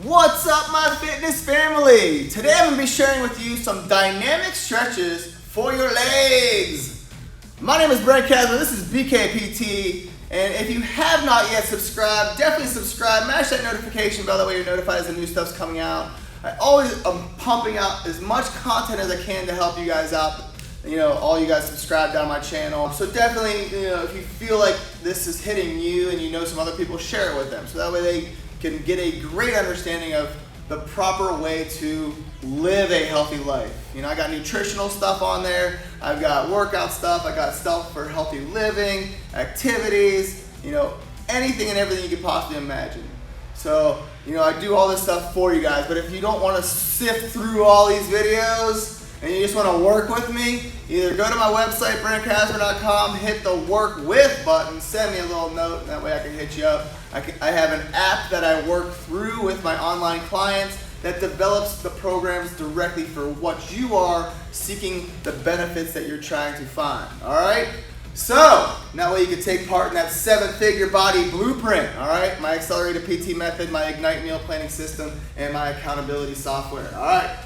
What's up, my fitness family? Today I'm going to be sharing with you some dynamic stretches for your legs. My name is Brent Kasmer, this is BKPT, and if you have not yet subscribed, definitely subscribe, mash that notification bell, that way you're notified as the new stuff's coming out. I always am pumping out as much content as I can to help you guys out. You know, all you guys subscribe down my channel. So definitely, you know, if you feel like this is hitting you and you know some other people, share it with them. So that way they can get a great understanding of the proper way to live a healthy life. You know, I got nutritional stuff on there. I've got workout stuff. I got stuff for healthy living, activities, you know, anything and everything you could possibly imagine. So, you know, I do all this stuff for you guys, but if you don't want to sift through all these videos, and you just want to work with me, either go to my website, BrentKasmer.com, hit the work with button, send me a little note, and that way I can hit you up. I have an app that I work through with my online clients that develops the programs directly for what you are seeking, the benefits that you're trying to find, all right? So, that way you can take part in that 7-figure body blueprint, all right? My accelerated PT method, my Ignite meal planning system, and my accountability software, all right?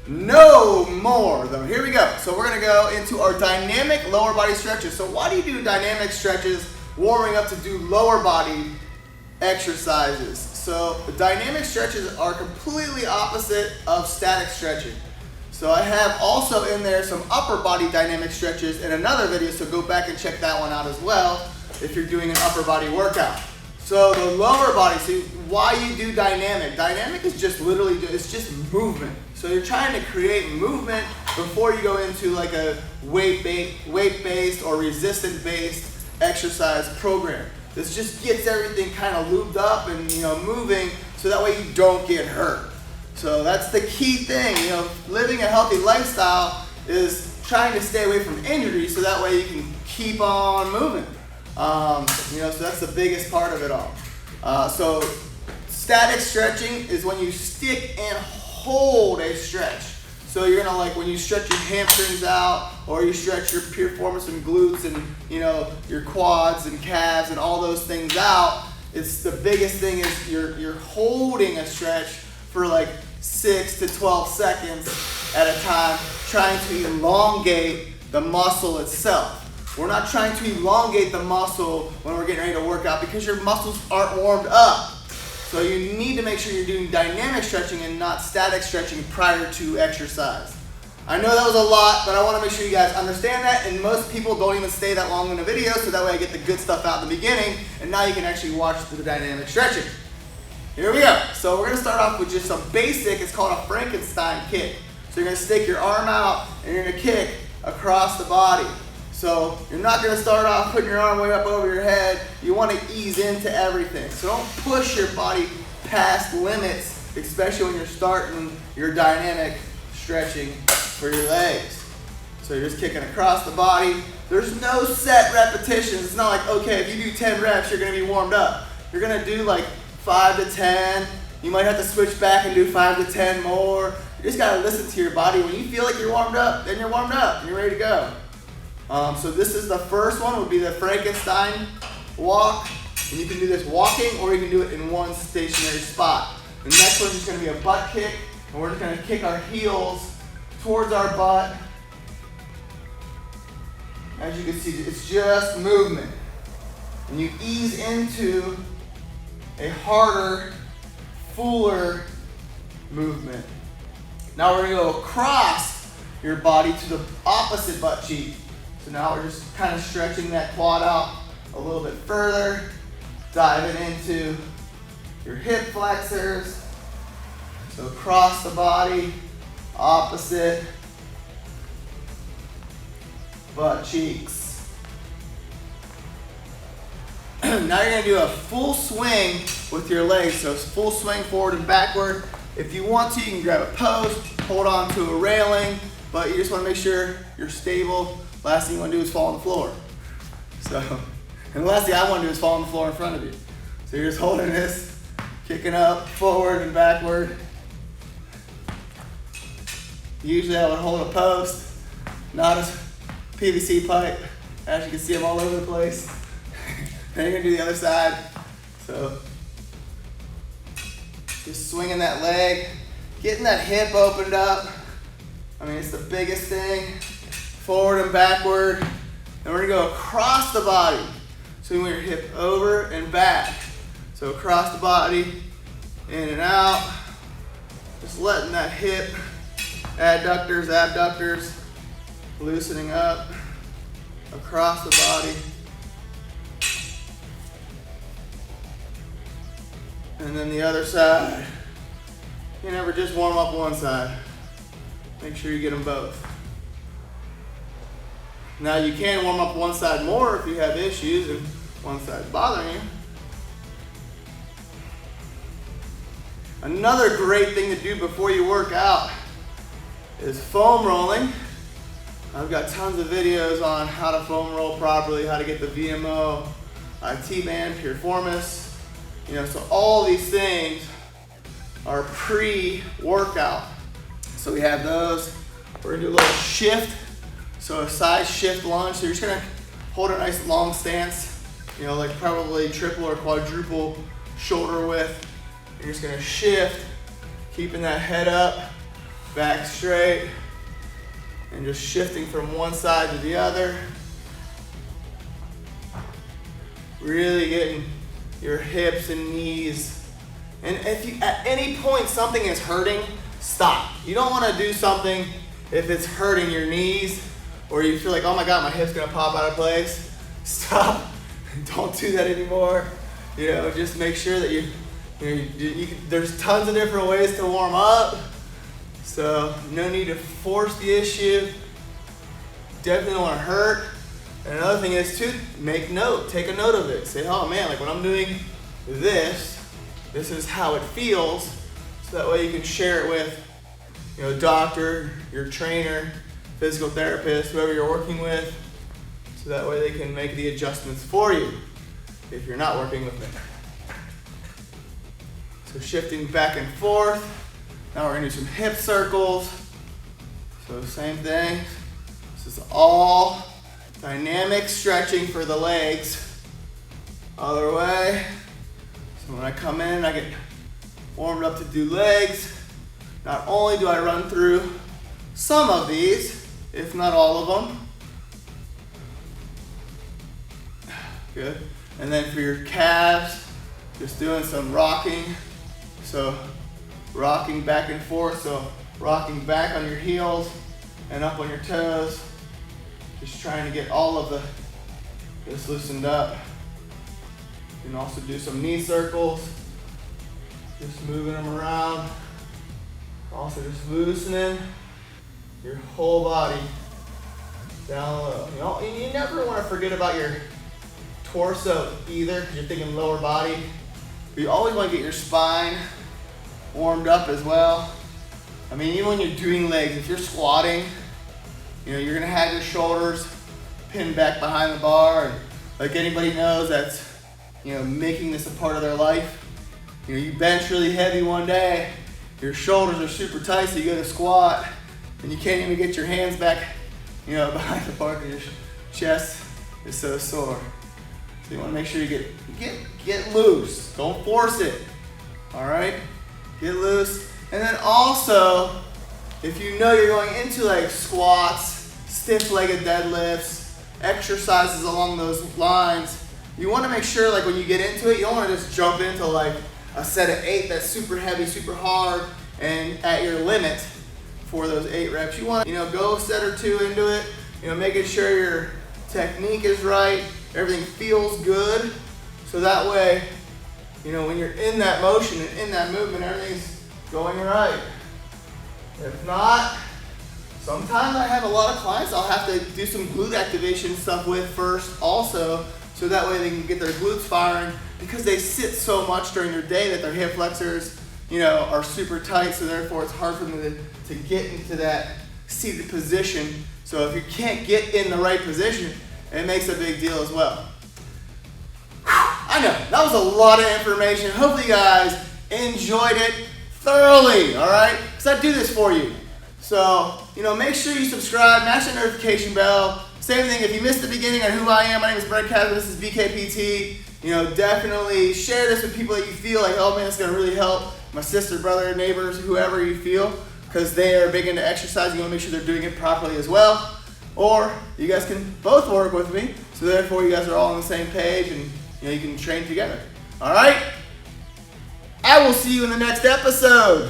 No more though. Here we go. So we're going to go into our dynamic lower body stretches. So why do you do dynamic stretches warming up to do lower body exercises? So the dynamic stretches are completely opposite of static stretching. So I have also in there some upper body dynamic stretches in another video, so go back and check that one out as well if you're doing an upper body workout. So the lower body, so why you do dynamic? Dynamic is just literally, it's just movement. So you're trying to create movement before you go into like a weight-based or resistant-based exercise program. This just gets everything kind of lubed up and, you know, moving so that way you don't get hurt. So that's the key thing, you know, living a healthy lifestyle is trying to stay away from injury so that way you can keep on moving. You know, so that's the biggest part of it all. So static stretching is when you stick and hold a stretch. So you're gonna, like when you stretch your hamstrings out or you stretch your piriformis and glutes and, you know, your quads and calves and all those things out, it's the biggest thing is you're holding a stretch for like 6 to 12 seconds at a time, trying to elongate the muscle itself. We're not trying to elongate the muscle when we're getting ready to work out because your muscles aren't warmed up. So you need to make sure you're doing dynamic stretching and not static stretching prior to exercise. I know that was a lot, but I want to make sure you guys understand that, and most people don't even stay that long in the video, so that way I get the good stuff out in the beginning, and now you can actually watch the dynamic stretching. Here we go. So we're going to start off with just some basic, it's called a Frankenstein kick. So you're going to stick your arm out and you're going to kick across the body. So you're not going to start off putting your arm way up over your head. You want to ease into everything. So don't push your body past limits, especially when you're starting your dynamic stretching for your legs. So you're just kicking across the body. There's no set repetitions. It's not like, okay, if you do 10 reps, you're going to be warmed up. You're going to do like 5 to 10. You might have to switch back and do 5 to 10 more. You just got to listen to your body. When you feel like you're warmed up, then you're warmed up and you're ready to go. So this is the first one, would be the Frankenstein walk. And you can do this walking or you can do it in one stationary spot. The next one's just going to be a butt kick. And we're just going to kick our heels towards our butt. As you can see, it's just movement. And you ease into a harder, fuller movement. Now we're going to go across your body to the opposite butt cheek. So now we're just kind of stretching that quad out a little bit further, diving into your hip flexors. So across the body, opposite butt cheeks. Now you're going to do a full swing with your legs. So it's full swing forward and backward. If you want to, you can grab a post, hold on to a railing, but you just want to make sure you're stable. Last thing you want to do is fall on the floor. And the last thing I want to do is fall on the floor in front of you. So you're just holding this, kicking up, forward and backward. Usually I would hold a post, not a PVC pipe. As you can see, I'm all over the place. Then you're gonna do the other side. So Just swinging that leg, getting that hip opened up. I mean, it's the biggest thing. Forward and backward. And we're gonna go across the body. So you want your hip over and back. So across the body, in and out. Just letting that hip, adductors, abductors, loosening up across the body. And then the other side. You never just warm up one side. Make sure you get them both. Now you can warm up one side more if you have issues and one side's bothering you. Another great thing to do before you work out is foam rolling. I've got tons of videos on how to foam roll properly, how to get the VMO, T-band, piriformis. You know, so all these things are pre-workout. So we have those. We're gonna do a little shift. So a side shift lunge. So you're just gonna hold a nice long stance, you know, like probably triple or quadruple shoulder width. You're just gonna shift, keeping that head up, back straight, and just shifting from one side to the other. Really getting your hips and knees. And if you, at any point something is hurting, stop. You don't wanna do something if it's hurting your knees or you feel like, oh my God, my hip's gonna pop out of place. Stop, don't do that anymore. You know, just make sure that there's tons of different ways to warm up. So no need to force the issue. Definitely don't wanna hurt. And another thing is to make note, take a note of it. Say, oh man, like when I'm doing this is how it feels. So that way you can share it with, you know, doctor, your trainer, physical therapist, whoever you're working with. So that way they can make the adjustments for you if you're not working with them. So shifting back and forth. Now we're gonna do some hip circles. So same thing. This is all dynamic stretching for the legs. Other way. So when I come in, I get warmed up to do legs. Not only do I run through some of these, if not all of them. Good. And then for your calves, just doing some rocking. So rocking back and forth. So rocking back on your heels and up on your toes. Just trying to get all of this loosened up. You can also do some knee circles. Just moving them around. Also just loosening your whole body down low. You never want to forget about your torso either, because you're thinking lower body. But you always want to get your spine warmed up as well. I mean, even when you're doing legs, if you're squatting, you know, you're gonna have your shoulders pinned back behind the bar. And like anybody knows that's, you know, making this a part of their life. You know, you bench really heavy one day, your shoulders are super tight, so you go to squat, and you can't even get your hands back, you know, behind the bar because your chest is so sore. So you want to make sure you get loose. Don't force it. All right, get loose. And then also, if you know you're going into like squats, stiff-legged deadlifts, exercises along those lines, you want to make sure like when you get into it, you don't want to just jump into like a set of 8 that's super heavy, super hard, and at your limit for those 8 reps. You want to, you know, go a set or 2 into it, you know, making sure your technique is right, everything feels good, so that way, you know, when you're in that motion and in that movement, everything's going right. If not, sometimes I have a lot of clients I'll have to do some glute activation stuff with first also, so that way they can get their glutes firing, because they sit so much during their day that their hip flexors, you know, are super tight, so therefore it's hard for them to get into that seated position. So if you can't get in the right position, it makes a big deal as well. I know, that was a lot of information. Hopefully you guys enjoyed it thoroughly, all right? Because I do this for you. So, you know, make sure you subscribe, mash that notification bell. Same thing, if you missed the beginning on who I am, my name is Brent Kasmer, this is BKPT. You know, definitely share this with people that you feel like, oh man, it's gonna really help my sister, brother, neighbors, whoever you feel, because they are big into exercise. You want to make sure they're doing it properly as well. Or you guys can both work with me, so therefore you guys are all on the same page and you can train together. All right? I will see you in the next episode.